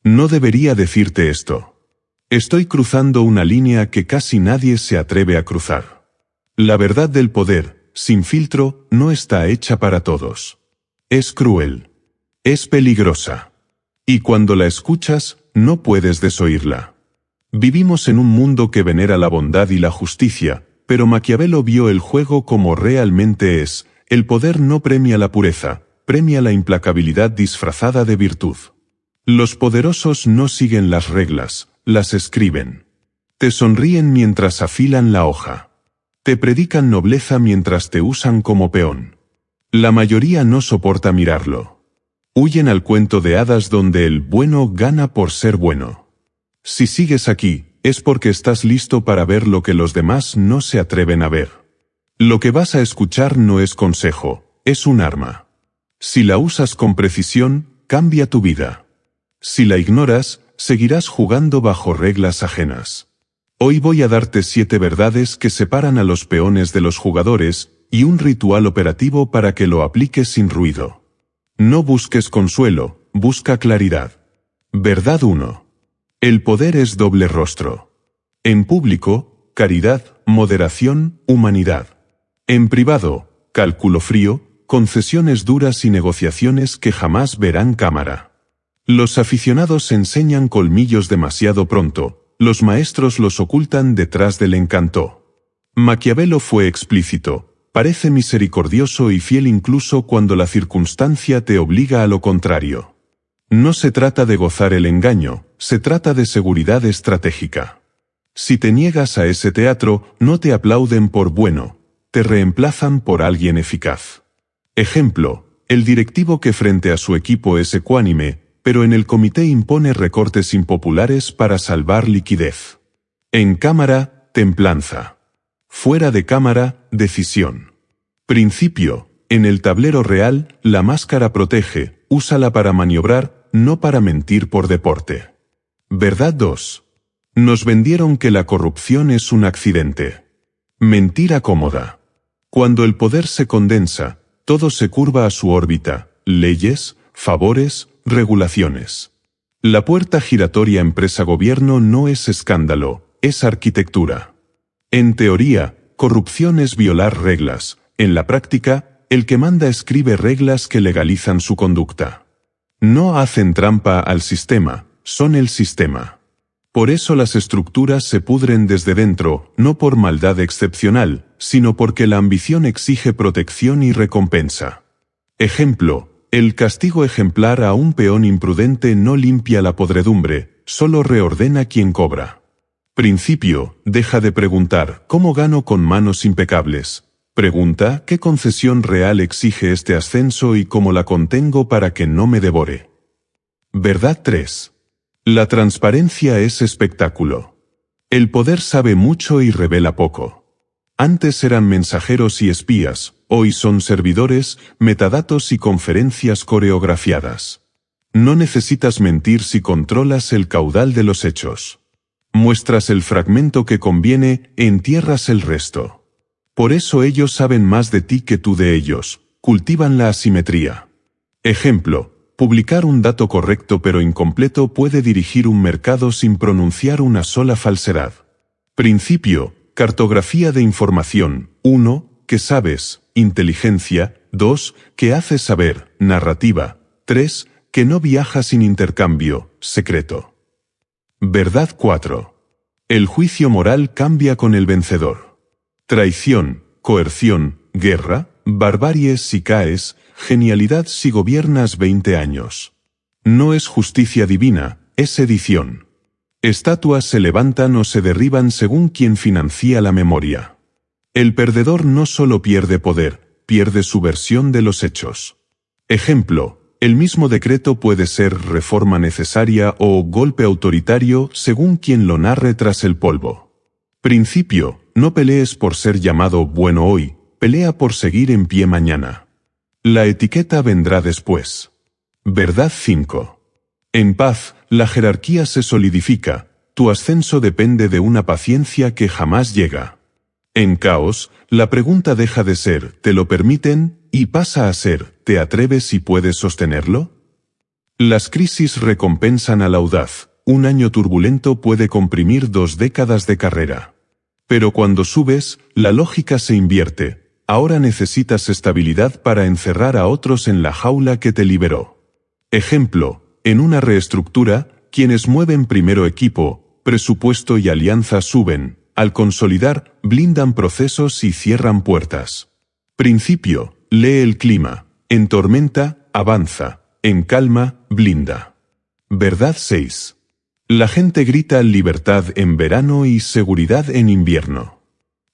No debería decirte esto. Estoy cruzando una línea que casi nadie se atreve a cruzar. La verdad del poder, sin filtro, no está hecha para todos. Es cruel. Es peligrosa. Y cuando la escuchas, no puedes desoírla. Vivimos en un mundo que venera la bondad y la justicia, pero Maquiavelo vio el juego como realmente es. El poder no premia la pureza, premia la implacabilidad disfrazada de virtud. Los poderosos no siguen las reglas, las escriben. Te sonríen mientras afilan la hoja. Te predican nobleza mientras te usan como peón. La mayoría no soporta mirarlo. Huyen al cuento de hadas donde el bueno gana por ser bueno. Si sigues aquí, es porque estás listo para ver lo que los demás no se atreven a ver. Lo que vas a escuchar no es consejo, es un arma. Si la usas con precisión, cambia tu vida. Si la ignoras, seguirás jugando bajo reglas ajenas. Hoy voy a darte 7 verdades que separan a los peones de los jugadores, y un ritual operativo para que lo apliques sin ruido. No busques consuelo, busca claridad. Verdad 1. El poder es doble rostro. En público, caridad, moderación, humanidad. En privado, cálculo frío, concesiones duras y negociaciones que jamás verán cámara. Los aficionados enseñan colmillos demasiado pronto, los maestros los ocultan detrás del encanto. Maquiavelo fue explícito. Parece misericordioso y fiel incluso cuando la circunstancia te obliga a lo contrario. No se trata de gozar el engaño, se trata de seguridad estratégica. Si te niegas a ese teatro, no te aplauden por bueno, te reemplazan por alguien eficaz. Ejemplo, el directivo que frente a su equipo es ecuánime, pero en el comité impone recortes impopulares para salvar liquidez. En cámara, templanza. Fuera de cámara, decisión. Principio, en el tablero real, la máscara protege, úsala para maniobrar, no para mentir por deporte. Verdad 2. Nos vendieron que la corrupción es un accidente. Mentira cómoda. Cuando el poder se condensa, todo se curva a su órbita, leyes, favores, regulaciones. La puerta giratoria empresa-gobierno no es escándalo, es arquitectura. En teoría, corrupción es violar reglas. En la práctica, el que manda escribe reglas que legalizan su conducta. No hacen trampa al sistema, son el sistema. Por eso las estructuras se pudren desde dentro, no por maldad excepcional, sino porque la ambición exige protección y recompensa. Ejemplo, el castigo ejemplar a un peón imprudente no limpia la podredumbre, solo reordena quien cobra. Principio, deja de preguntar ¿cómo gano con manos impecables? Pregunta ¿qué concesión real exige este ascenso y cómo la contengo para que no me devore? Verdad 3. La transparencia es espectáculo. El poder sabe mucho y revela poco. Antes eran mensajeros y espías, hoy son servidores, metadatos y conferencias coreografiadas. No necesitas mentir si controlas el caudal de los hechos. Muestras el fragmento que conviene, entierras el resto. Por eso ellos saben más de ti que tú de ellos, cultivan la asimetría. Ejemplo, publicar un dato correcto pero incompleto puede dirigir un mercado sin pronunciar una sola falsedad. Principio, cartografía de información. 1. ¿Qué sabes? Inteligencia. 2. ¿Qué haces saber? Narrativa. 3. Que no viaja sin intercambio. Secreto. Verdad 4. El juicio moral cambia con el vencedor. Traición, coerción, guerra, barbarie si caes, genialidad si gobiernas 20 años. No es justicia divina, es edición. Estatuas se levantan o se derriban según quien financia la memoria. El perdedor no solo pierde poder, pierde su versión de los hechos. Ejemplo, el mismo decreto puede ser reforma necesaria o golpe autoritario según quien lo narre tras el polvo. Principio, no pelees por ser llamado bueno hoy, pelea por seguir en pie mañana. La etiqueta vendrá después. Verdad 5. En paz, la jerarquía se solidifica, tu ascenso depende de una paciencia que jamás llega. En caos, la pregunta deja de ser ¿te lo permiten? Y pasa a ser ¿te atreves y puedes sostenerlo? Las crisis recompensan al audaz. Un año turbulento puede comprimir 2 décadas de carrera. Pero cuando subes, la lógica se invierte. Ahora necesitas estabilidad para encerrar a otros en la jaula que te liberó. Ejemplo, en una reestructura, quienes mueven primero equipo, presupuesto y alianza suben. Al consolidar, blindan procesos y cierran puertas. Principio, lee el clima. En tormenta, avanza. En calma, blinda. Verdad 6. La gente grita libertad en verano y seguridad en invierno.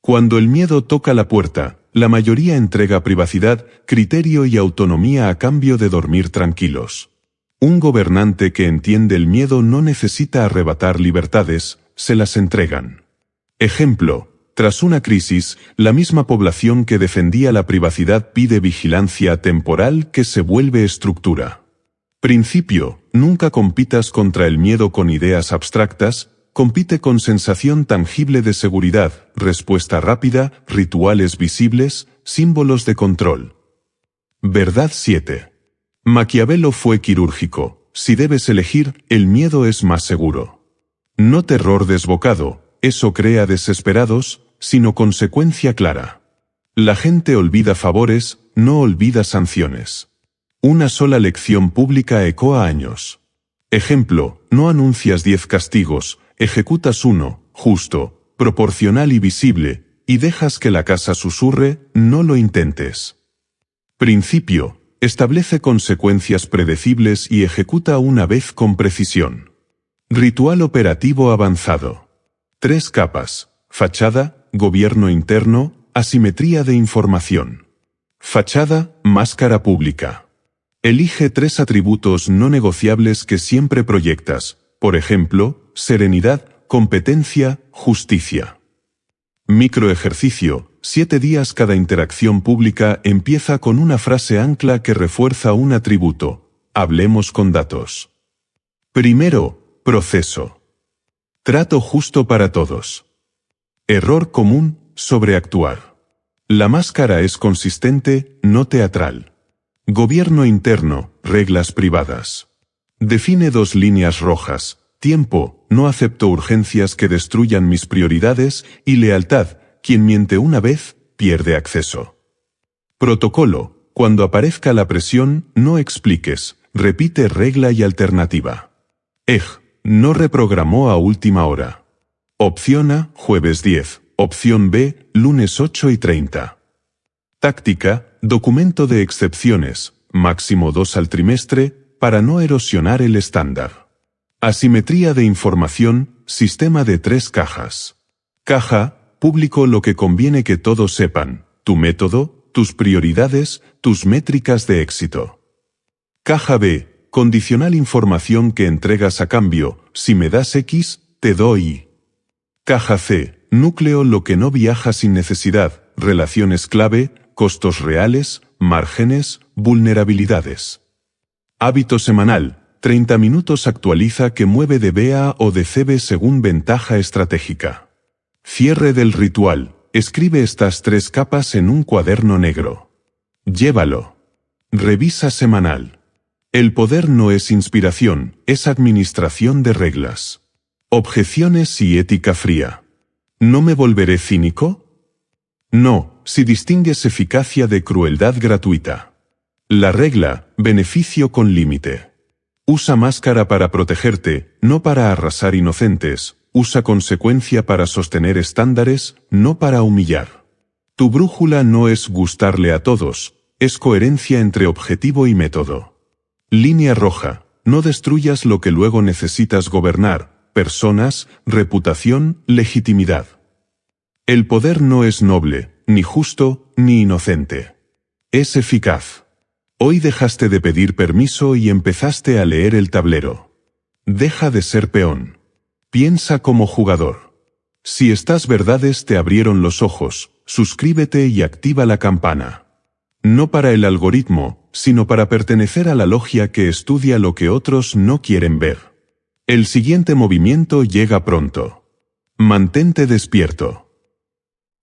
Cuando el miedo toca la puerta, la mayoría entrega privacidad, criterio y autonomía a cambio de dormir tranquilos. Un gobernante que entiende el miedo no necesita arrebatar libertades, se las entregan. Ejemplo, tras una crisis, la misma población que defendía la privacidad pide vigilancia temporal que se vuelve estructura. Principio, nunca compitas contra el miedo con ideas abstractas, compite con sensación tangible de seguridad, respuesta rápida, rituales visibles, símbolos de control. Verdad 7. Maquiavelo fue quirúrgico. Si debes elegir, el miedo es más seguro. No terror desbocado, eso crea desesperados, sino consecuencia clara. La gente olvida favores, no olvida sanciones. Una sola lección pública ecoa años. Ejemplo, no anuncias 10 castigos, ejecutas uno, justo, proporcional y visible, y dejas que la casa susurre, no lo intentes. Principio, establece consecuencias predecibles y ejecuta una vez con precisión. Ritual operativo avanzado. 3 capas, fachada, gobierno interno, asimetría de información. Fachada, máscara pública. Elige 3 atributos no negociables que siempre proyectas, por ejemplo, serenidad, competencia, justicia. Microejercicio, 7 días cada interacción pública empieza con una frase ancla que refuerza un atributo. Hablemos con datos. Primero, proceso. Trato justo para todos. Error común, sobreactuar. La máscara es consistente, no teatral. Gobierno interno, reglas privadas. Define 2 líneas rojas, tiempo, no acepto urgencias que destruyan mis prioridades, y lealtad, quien miente una vez, pierde acceso. Protocolo, cuando aparezca la presión, no expliques, repite regla y alternativa. No reprogramó a última hora. Opción A, jueves 10, opción B, lunes 8:30. Táctica, documento de excepciones, máximo 2 al trimestre, para no erosionar el estándar. Asimetría de información, sistema de 3 cajas. Caja, público lo que conviene que todos sepan, tu método, tus prioridades, tus métricas de éxito. Caja B, condicional información que entregas a cambio, si me das X, te doy Y. Caja C, núcleo lo que no viaja sin necesidad, relaciones clave, costos reales, márgenes, vulnerabilidades. Hábito semanal, 30 minutos actualiza que mueve de B a o de CB según ventaja estratégica. Cierre del ritual, escribe estas 3 capas en un cuaderno negro. Llévalo. Revisa semanal. El poder no es inspiración, es administración de reglas. Objeciones y ética fría. ¿No me volveré cínico? No, si distingues eficacia de crueldad gratuita. La regla, beneficio con límite. Usa máscara para protegerte, no para arrasar inocentes. Usa consecuencia para sostener estándares, no para humillar. Tu brújula no es gustarle a todos, es coherencia entre objetivo y método. Línea roja, no destruyas lo que luego necesitas gobernar, personas, reputación, legitimidad. El poder no es noble, ni justo, ni inocente. Es eficaz. Hoy dejaste de pedir permiso y empezaste a leer el tablero. Deja de ser peón. Piensa como jugador. Si estas verdades te abrieron los ojos, suscríbete y activa la campana. No para el algoritmo, sino para pertenecer a la logia que estudia lo que otros no quieren ver. El siguiente movimiento llega pronto. Mantente despierto.